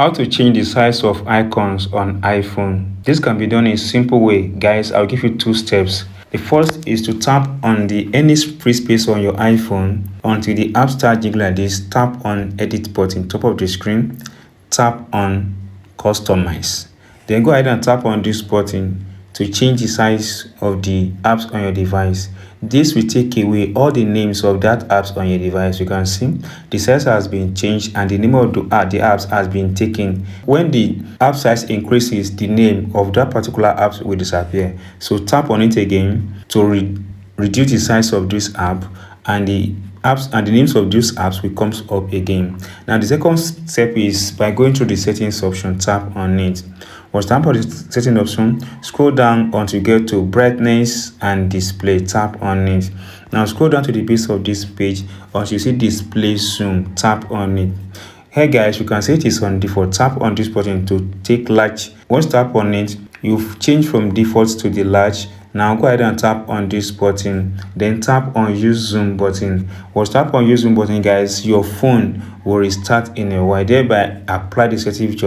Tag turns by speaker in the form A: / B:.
A: How to change the size of icons on iPhone. This can be done in a simple way, guys. I'll give you 2 steps. The first is to tap on any free space on your iPhone until the app starts jiggling like this. Tap on edit button, top of the screen. Tap on customize. Then go ahead and tap on this button to change the size of the apps on your device. This will take away all the names of that apps on your device. You can see the size has been changed and the name of the apps has been taken. When the app size increases, the name of that particular app will disappear. So tap on it again to reduce the size of this app, and the apps and the names of those apps will come up again. Now the second step is by going through the settings option. Tap on it. Once tap on the setting option, scroll down until you get to brightness and display. Tap on it. Now scroll down to the base of this page until you see display zoom. Tap on it. Hey guys, you can see it is on default. Tap on this button to take large. Once tap on it, you've changed from default to the large. Now go ahead and tap on this button, then tap on use zoom button. Once tap on use zoom button, guys, your phone will restart in a while, thereby apply the safety feature